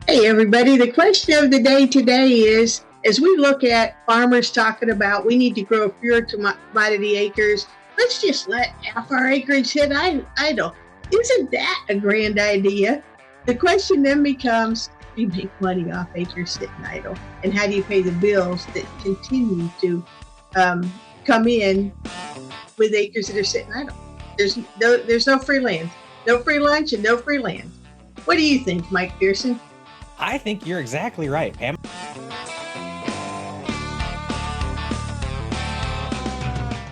Hey, everybody. The question of the day today is as we look at farmers talking about we need to grow fewer commodity acres, let's just let half our acreage sit idle. Isn't that a grand idea? The question then becomes do you make money off acres sitting idle? And how do you pay the bills that continue to come in with acres that are sitting idle? There's no free land, no free lunch, and no free land. What do you think, Mike Pearson? I think you're exactly right, Pam.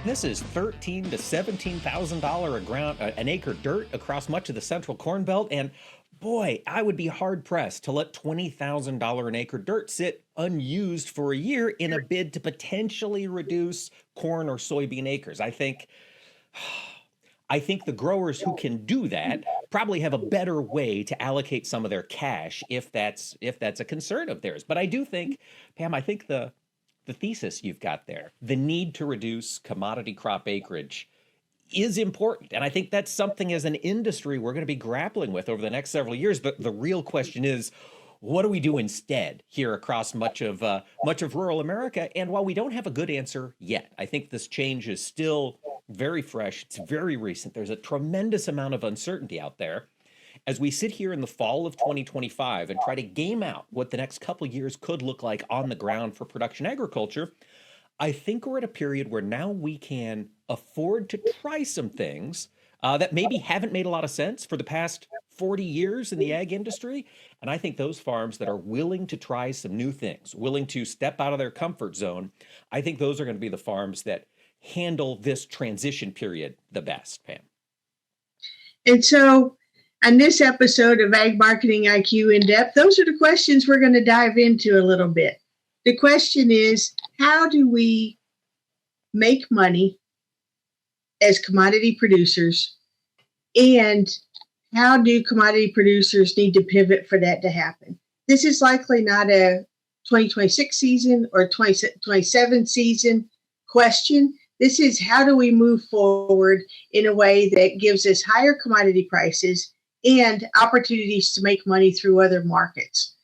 This is $13,000 to $17,000 an acre dirt across much of the central Corn Belt, and boy, I would be hard pressed to let $20,000 an acre dirt sit unused for a year in a bid to potentially reduce corn or soybean acres. I think the growers who can do that probably have a better way to allocate some of their cash if that's a concern of theirs. But I do think, Pam, I think the thesis you've got there, the need to reduce commodity crop acreage is important. And I think that's something as an industry we're going to be grappling with over the next several years. The real question is, what do we do instead here across much of rural America? And while we don't have a good answer yet, I think this change is still very fresh. It's very recent. There's a tremendous amount of uncertainty out there. As we sit here in the fall of 2025 and try to game out what the next couple of years could look like on the ground for production agriculture, I think we're at a period where now we can afford to try some things that maybe haven't made a lot of sense for the past 40 years in the ag industry. And I think those farms that are willing to try some new things, willing to step out of their comfort zone, I think those are going to be the farms that handle this transition period the best, Pam. And so on this episode of Ag Marketing IQ in Depth, those are the questions we're going to dive into a little bit. The question is, how do we make money as commodity producers, and how do commodity producers need to pivot for that to happen? This is likely not a 2026 season or 2027 season question. This is how do we move forward in a way that gives us higher commodity prices and opportunities to make money through other markets.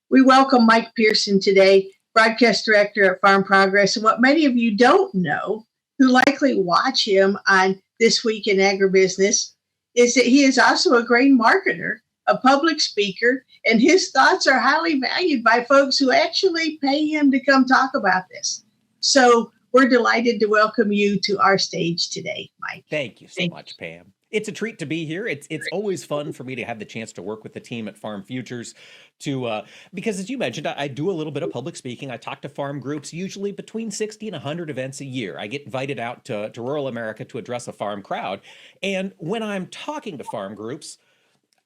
We welcome Mike Pearson today, broadcast director at Farm Progress. And what many of you don't know, who likely watch him on This Week in Agribusiness, is that he is also a grain marketer, a public speaker, and his thoughts are highly valued by folks who actually pay him to come talk about this. So we're delighted to welcome you to our stage today, Mike. Thank you so much, Pam. It's a treat to be here. It's always fun for me to have the chance to work with the team at Farm Futures because as you mentioned, I do a little bit of public speaking. I talk to farm groups, usually between 60 and 100 events a year. I get invited out to rural America to address a farm crowd. And when I'm talking to farm groups,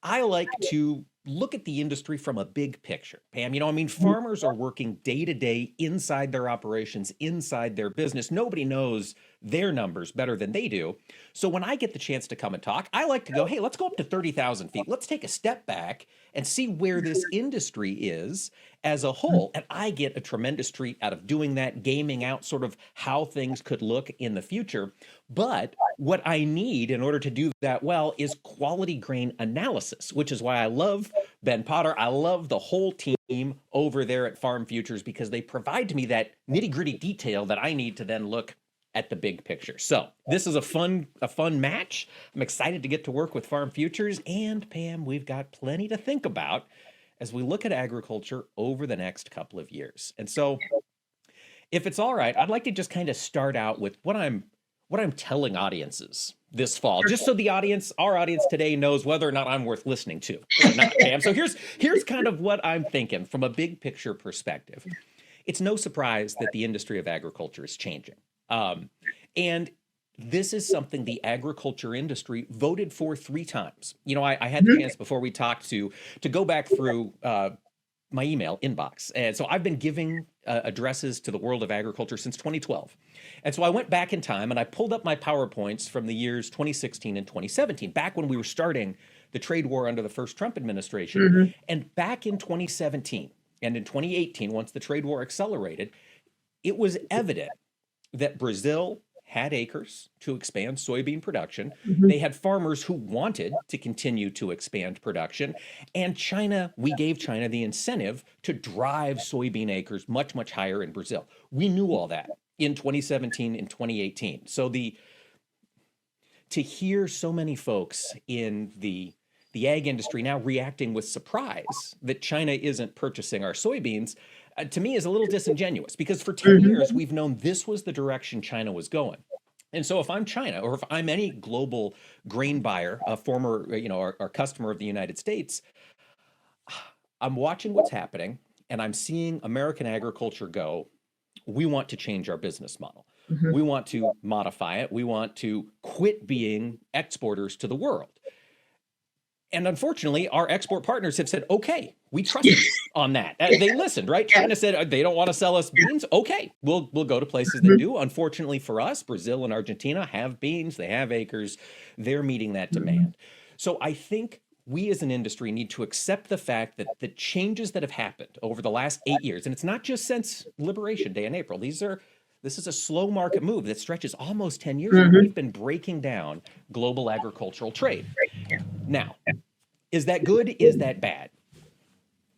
I like to look at the industry from a big picture, Pam. Farmers are working day to day inside their operations, inside their business. Nobody knows their numbers better than they do. So when I get the chance to come and talk, I like to go, hey, let's go up to 30,000 feet. Let's take a step back and see where this industry is as a whole. And I get a tremendous treat out of doing that, gaming out sort of how things could look in the future. But what I need in order to do that well is quality grain analysis, which is why I love Ben Potter. I love the whole team over there at Farm Futures because they provide to me that nitty-gritty detail that I need to then look at the big picture. So this is a fun match. I'm excited to get to work with Farm Futures. And Pam, we've got plenty to think about as we look at agriculture over the next couple of years. And so if it's all right, I'd like to just kind of start out with what I'm telling audiences this fall, just so our audience today knows whether or not I'm worth listening to or not, Pam. So here's kind of what I'm thinking from a big picture perspective. It's no surprise that the industry of agriculture is changing. And this is something the agriculture industry voted for 3 times. I had the chance before we talked to go back through my email inbox. And so I've been giving addresses to the world of agriculture since 2012. And so I went back in time and I pulled up my PowerPoints from the years 2016 and 2017, back when we were starting the trade war under the first Trump administration. Mm-hmm. And back in 2017 and in 2018, once the trade war accelerated, it was evident that Brazil had acres to expand soybean production. Mhm. They had farmers who wanted to continue to expand production. And China, we gave China the incentive to drive soybean acres much, much higher in Brazil. We knew all that in 2017 and 2018. So to hear so many folks in the ag industry now reacting with surprise that China isn't purchasing our soybeans, to me is a little disingenuous, because for 10 years we've known this was the direction China was going. And so if I'm China, or if I'm any global grain buyer, a former, our customer of the United States, I'm watching what's happening and I'm seeing American agriculture go, we want to change our business model. Mhm. We want to modify it. We want to quit being exporters to the world. And unfortunately, our export partners have said, okay, we trust you on that. They listened, right? China said they don't want to sell us beans. Okay, we'll go to places that do. Unfortunately for us, Brazil and Argentina have beans. They have acres. They're meeting that demand. So I think we as an industry need to accept the fact that the changes that have happened over the last 8 years, and it's not just since Liberation Day in April, this is a slow market move that stretches almost 10 years. We've been breaking down global agricultural trade. Now, is that good? Is that bad?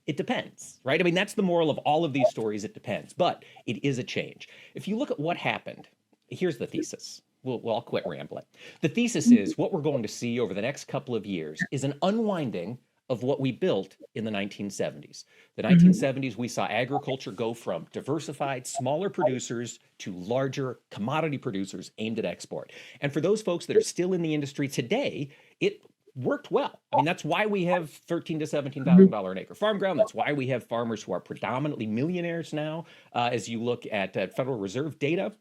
It depends, right? I mean, that's the moral of all of these stories. It depends, but it is a change. If you look at what happened, here's the thesis. I'll quit rambling. The thesis is what we're going to see over the next couple of years is an unwinding of what we built in the 1970s. The 1970s, we saw agriculture go from diversified, smaller producers to larger commodity producers aimed at export. And for those folks that are still in the industry today, it worked well. I mean, that's why we have $13,000 to $17,000 an acre farm ground. That's why we have farmers who are predominantly millionaires now. As you look at Federal Reserve data,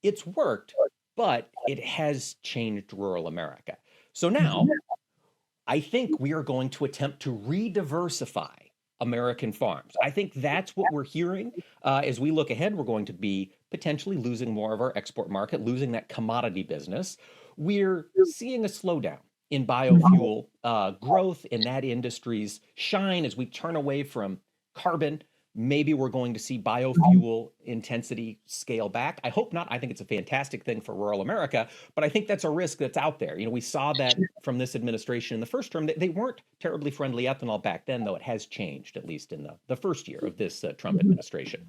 it's worked, but it has changed rural America. So now, I think we are going to attempt to re-diversify American farms. I think that's what we're hearing. As we look ahead, we're going to be potentially losing more of our export market, losing that commodity business. We're seeing a slowdown in biofuel growth, in that industry's shine as we turn away from carbon. Maybe we're going to see biofuel intensity scale back. I hope not. I think it's a fantastic thing for rural America, but I think that's a risk that's out there. We saw that from this administration in the first term. They weren't terribly friendly ethanol back then, though it has changed, at least in the first year of this Trump administration.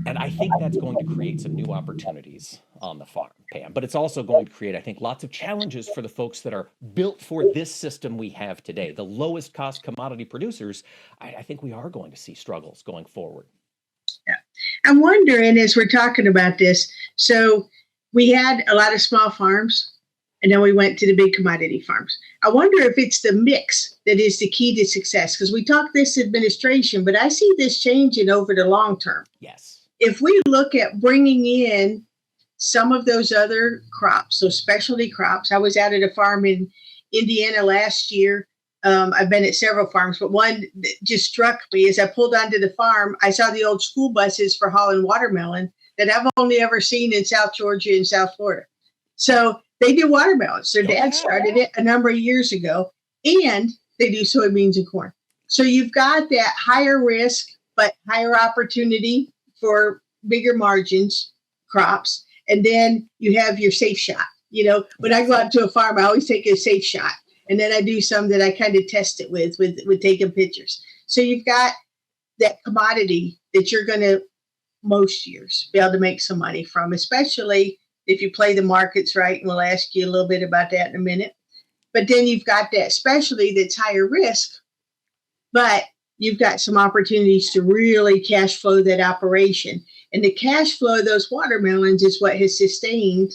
And I think that's going to create some new opportunities on the farm, Pam. But it's also going to create, I think, lots of challenges for the folks that are built for this system we have today. The lowest cost commodity producers, I think we are going to see struggles going forward. Yeah. I'm wondering, as we're talking about this, so we had a lot of small farms, and then we went to the big commodity farms. I wonder if it's the mix that is the key to success, because we talk this administration, but I see this changing over the long term. Yes. If we look at bringing in some of those other crops, those specialty crops. I was out at a farm in Indiana last year. I've been at several farms, but one that just struck me as I pulled onto the farm. I saw the old school buses for hauling watermelon that I've only ever seen in South Georgia and South Florida. So they do watermelons. Their dad started it a number of years ago, and they do soybeans and corn. So you've got that higher risk, but higher opportunity for bigger margins crops. And then you have your safe shot. When I go out to a farm, I always take a safe shot. And then I do some that I kind of test it with taking pictures. So you've got that commodity that you're going to, most years, be able to make some money from, especially if you play the markets right. And we'll ask you a little bit about that in a minute. But then you've got that specialty that's higher risk, but you've got some opportunities to really cash flow that operation. And the cash flow of those watermelons is what has sustained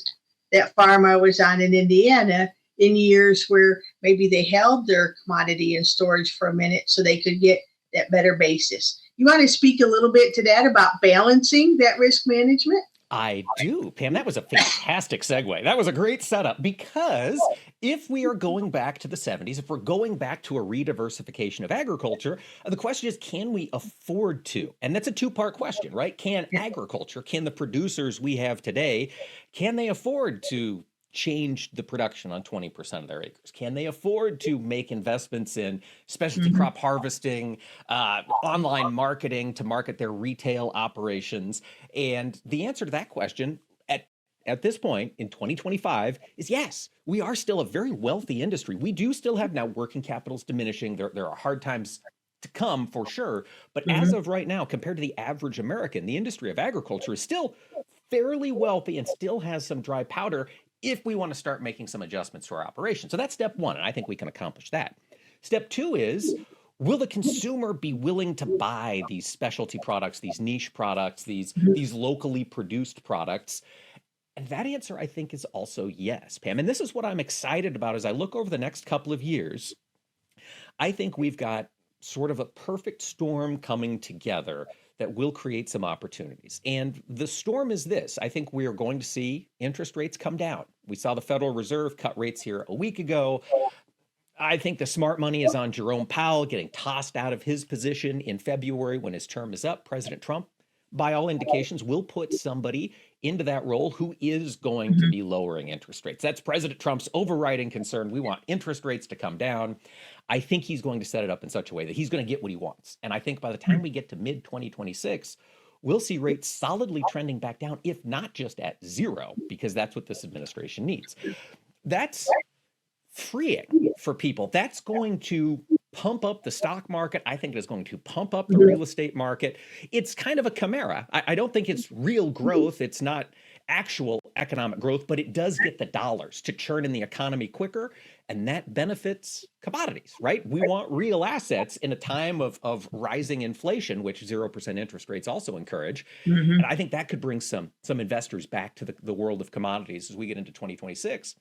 that farm I was on in Indiana in years where maybe they held their commodity in storage for a minute so they could get that better basis. You want to speak a little bit to that about balancing that risk management? I do, Pam. That was a fantastic segue. That was a great setup, because if we are going back to the 70s, if we're going back to a re-diversification of agriculture, the question is, can we afford to? And that's a two-part question, right? Can the producers we have today, can they afford to change the production on 20% of their acres? Can they afford to make investments in specialty crop harvesting, online marketing to market their retail operations? And the answer to that question, at at this point in 2025 is yes, we are still a very wealthy industry. We do still have now working capital's diminishing. There are hard times to come for sure. But as Mhm. of right now, compared to the average American, the industry of agriculture is still fairly wealthy and still has some dry powder if we want to start making some adjustments to our operation. So that's step one. And I think we can accomplish that. Step two is, will the consumer be willing to buy these specialty products, these niche products, these locally produced products? And that answer, I think, is also yes, Pam. And this is what I'm excited about as I look over the next couple of years. I think we've got sort of a perfect storm coming together that will create some opportunities. And the storm is this. I think we are going to see interest rates come down. We saw the Federal Reserve cut rates here a week ago. I think the smart money is on Jerome Powell getting tossed out of his position in February when his term is up. President Trump, by all indications, will put somebody into that role who is going to be lowering interest rates. That's President Trump's overriding concern. We want interest rates to come down. I think he's going to set it up in such a way that he's going to get what he wants. And I think by the time we get to mid 2026, we'll see rates solidly trending back down, if not just at zero, because that's what this administration needs. That's freeing for people. That's going to pump up the stock market. I think it is going to pump up the real estate market. It's kind of a chimera. I don't think it's real growth. It's not actual economic growth, but it does get the dollars to churn in the economy quicker. And that benefits commodities, right? We want real assets in a time of rising inflation, which 0% interest rates also encourage. Mhm. And I think that could bring some investors back to the world of commodities as we get into 2026.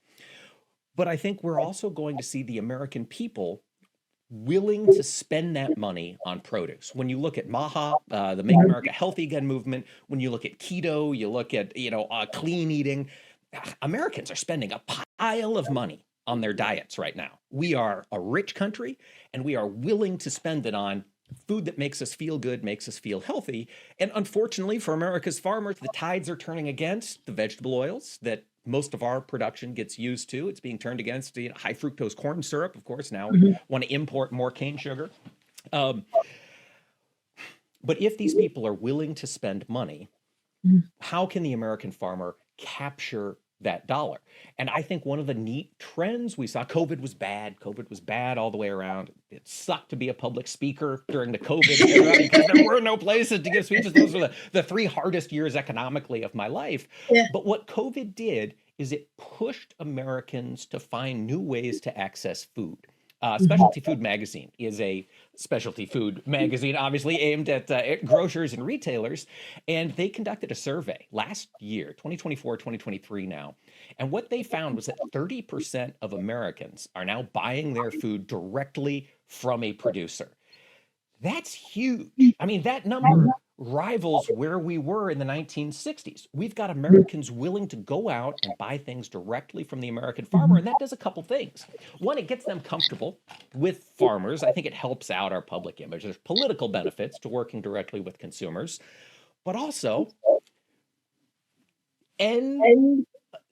But I think we're also going to see the American people willing to spend that money on produce. When you look at MAHA, the Make America Healthy Again movement, when you look at keto, you look at clean eating, Americans are spending a pile of money on their diets right now. We are a rich country, and we are willing to spend it on food that makes us feel good, makes us feel healthy. And unfortunately for America's farmers, the tides are turning against the vegetable oils that most of our production gets used to. It's being turned against high fructose corn syrup. Of course, now we want to import more cane sugar. But if these people are willing to spend money, how can the American farmer capture that dollar? And I think one of the neat trends we saw, COVID was bad. COVID was bad all the way around. It sucked to be a public speaker during the COVID era because there were no places to give speeches. Those were the 3 hardest years economically of my life. Yeah. But what COVID did is it pushed Americans to find new ways to access food. Specialty Food Magazine is a specialty food magazine, obviously aimed at grocers and retailers. And they conducted a survey last year, 2024, 2023 now. And what they found was that 30% of Americans are now buying their food directly from a producer. That's huge. I mean, that number rivals where we were in the 1960s. We've got Americans willing to go out and buy things directly from the American farmer, and that does a couple things. One, it gets them comfortable with farmers. I think it helps out our public image. There's political benefits to working directly with consumers, but also end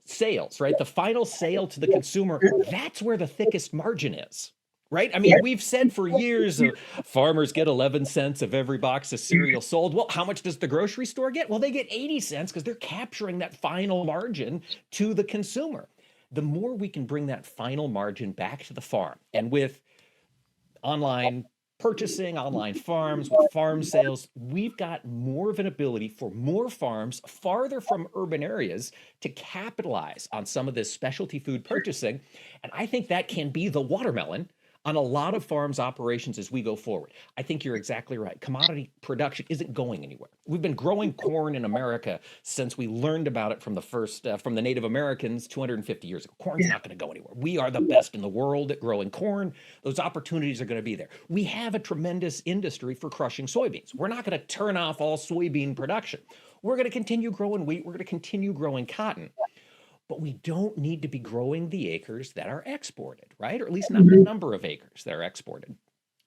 sales, right? The final sale to the consumer, that's where the thickest margin is. Right? I mean, we've said for years, farmers get 11 cents of every box of cereal sold. Well, how much does the grocery store get? Well, they get 80 cents because they're capturing that final margin to the consumer. The more we can bring that final margin back to the farm, and with online purchasing, online farms, with farm sales, we've got more of an ability for more farms farther from urban areas to capitalize on some of this specialty food purchasing. And I think that can be the watermelon on a lot of farms' operations as we go forward. I think you're exactly right. Commodity production isn't going anywhere. We've been growing corn in America since we learned about it from the Native Americans 250 years ago. Corn's not going to go anywhere. We are the best in the world at growing corn. Those opportunities are going to be there. We have a tremendous industry for crushing soybeans. We're not going to turn off all soybean production. We're going to continue growing wheat. We're going to continue growing cotton. But we don't need to be growing the acres that are exported, right? Or at least not the number of acres that are exported.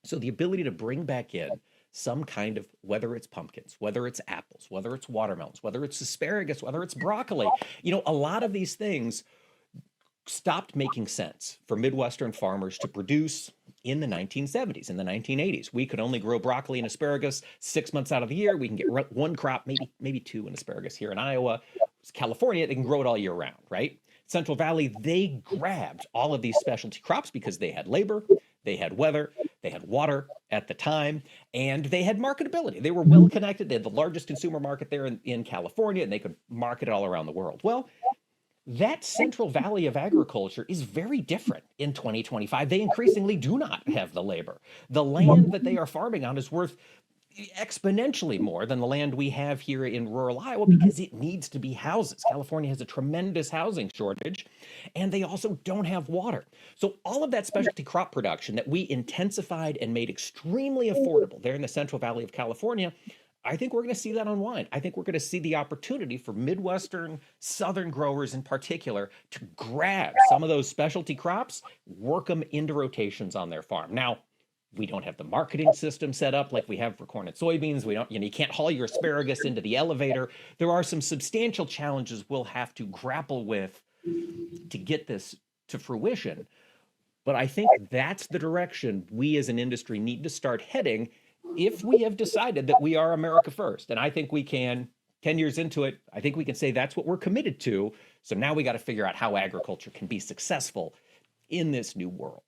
So the ability to bring back in some kind of, whether it's pumpkins, whether it's apples, whether it's watermelons, whether it's asparagus, whether it's broccoli, a lot of these things stopped making sense for Midwestern farmers to produce in the 1970s, in the 1980s. We could only grow broccoli and asparagus 6 months out of the year. We can get one crop, maybe two in asparagus here in Iowa. California, they can grow it all year round, right? Central Valley, they grabbed all of these specialty crops because they had labor, they had weather, they had water at the time, and they had marketability. They were well connected. They had the largest consumer market there in California, and they could market it all around the world. Well, that Central Valley of agriculture is very different in 2025. They increasingly do not have the labor. The land that they are farming on is worth exponentially more than the land we have here in rural Iowa because it needs to be houses. California has a tremendous housing shortage, and they also don't have water. So all of that specialty crop production that we intensified and made extremely affordable there in the Central Valley of California, I think we're going to see that unwind. I think we're going to see the opportunity for Midwestern, Southern growers in particular to grab some of those specialty crops, work them into rotations on their farm. Now, we don't have the marketing system set up like we have for corn and soybeans. We don't, you can't haul your asparagus into the elevator. There are some substantial challenges we'll have to grapple with to get this to fruition. But I think that's the direction we as an industry need to start heading if we have decided that we are America first. And I think we can, 10 years into it, I think we can say that's what we're committed to. So now we got to figure out how agriculture can be successful in this new world.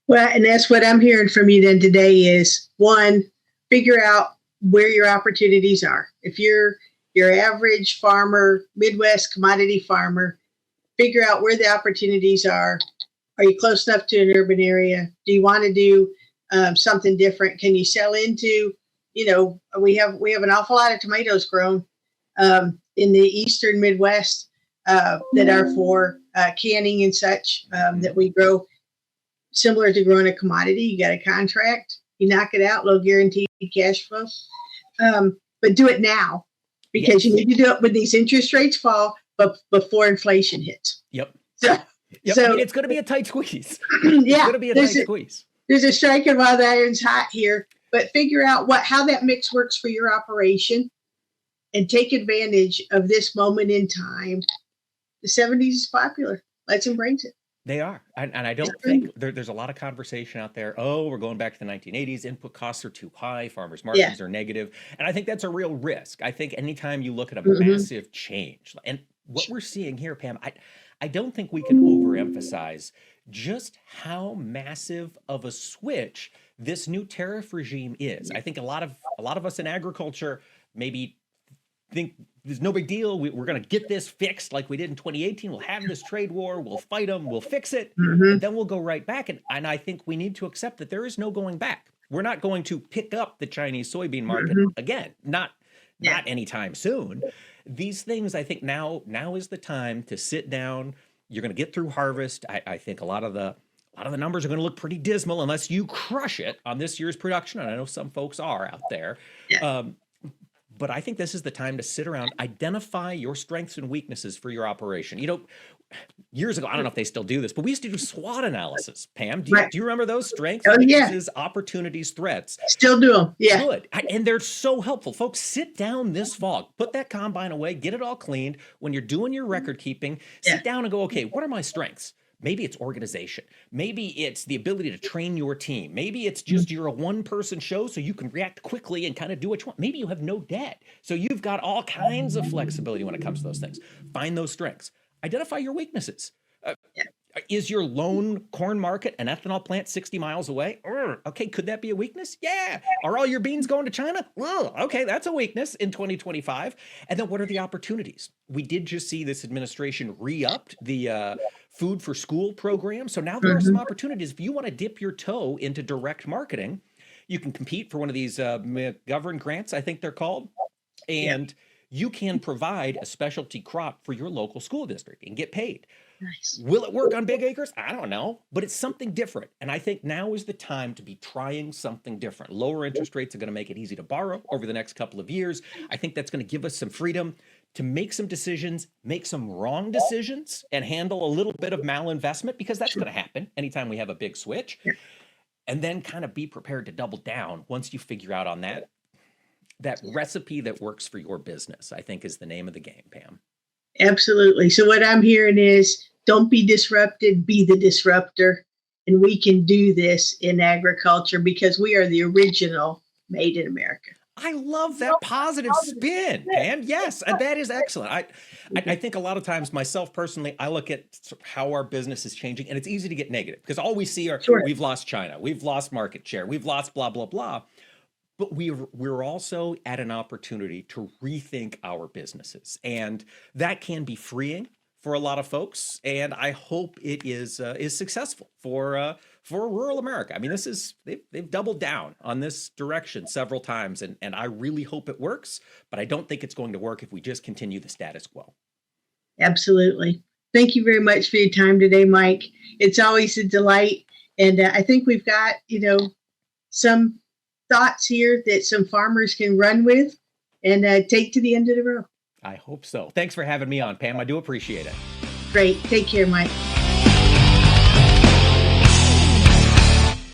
Well, and that's what I'm hearing from you then today is, one, figure out where your opportunities are. If you're your average farmer, Midwest commodity farmer, figure out where the opportunities are. Are you close enough to an urban area? Do you want to do something different? Can you sell into, we have an awful lot of tomatoes grown in the eastern Midwest that are for canning and such that we grow. Similar to growing a commodity, you got a contract, you knock it out, low guaranteed cash flow. But do it now because you need to do it when these interest rates fall, but before inflation hits. Yep. So I mean, it's going to be a tight squeeze. Yeah, it's going to be a tight squeeze. There's a striking while the iron's hot here, but figure out how that mix works for your operation and take advantage of this moment in time. The 70s is popular. Let's embrace it. They are. And I don't think there's a lot of conversation out there. Oh, we're going back to the 1980s. Input costs are too high. Farmers' margins are negative. And I think that's a real risk. I think anytime you look at a massive change, and what we're seeing here, Pam, I don't think we can overemphasize just how massive of a switch this new tariff regime is. I think a lot of us in agriculture maybe think there's no big deal. We're going to get this fixed like we did in 2018. We'll have this trade war. We'll fight them. We'll fix it. And then we'll go right back. And I think we need to accept that there is no going back. We're not going to pick up the Chinese soybean market again. Not anytime soon. These things, I think now is the time to sit down. You're going to get through harvest. I think a lot of the numbers are going to look pretty dismal unless you crush it on this year's production. And I know some folks are out there. But I think this is the time to sit around, identify your strengths and weaknesses for your operation. Years ago, I don't know if they still do this, but we used to do SWOT analysis, Pam. Do you remember those strengths, weaknesses, opportunities, threats? Still do them. Yeah. Good. And they're so helpful. Folks, sit down this fall, put that combine away, get it all cleaned. When you're doing your record keeping, sit down and go, okay, what are my strengths? Maybe it's organization. Maybe it's the ability to train your team. Maybe it's just you're a one-person show so you can react quickly and kind of do what you want. Maybe you have no debt. So you've got all kinds of flexibility when it comes to those things. Find those strengths. Identify your weaknesses. Is your lone corn market an ethanol plant 60 miles away? Okay, could that be a weakness? Yeah. Are all your beans going to China? Okay, that's a weakness in 2025. And then what are the opportunities? We did just see this administration re-upped the food for school program. So now there are some opportunities. If you want to dip your toe into direct marketing, you can compete for one of these McGovern grants, I think they're called. And you can provide a specialty crop for your local school district and get paid. Nice. Will it work on big acres? I don't know, but it's something different. And I think now is the time to be trying something different. Lower interest rates are going to make it easy to borrow over the next couple of years. I think that's going to give us some freedom to make some decisions, make some wrong decisions, and handle a little bit of malinvestment, because that's going to happen anytime we have a big switch. And then kind of be prepared to double down once you figure out on that recipe that works for your business, I think is the name of the game, Pam. Absolutely. So what I'm hearing is don't be disrupted, be the disruptor. And we can do this in agriculture because we are the original made in America. I love that positive spin, Pam. Yes, and that is excellent. I think a lot of times, myself personally, I look at how our business is changing, and it's easy to get negative because all we see are Sure. we've lost China, we've lost market share, we've lost blah blah blah. But we're also at an opportunity to rethink our businesses, and that can be freeing for a lot of folks. And I hope it is successful for rural America. I mean, this is they've doubled down on this direction several times, and I really hope it works. But I don't think it's going to work if we just continue the status quo. Absolutely. Thank you very much for your time today, Mike. It's always a delight, and I think we've got some thoughts here that some farmers can run with and take to the end of the road. I hope so. Thanks for having me on, Pam. I do appreciate it. Great. Take care, Mike.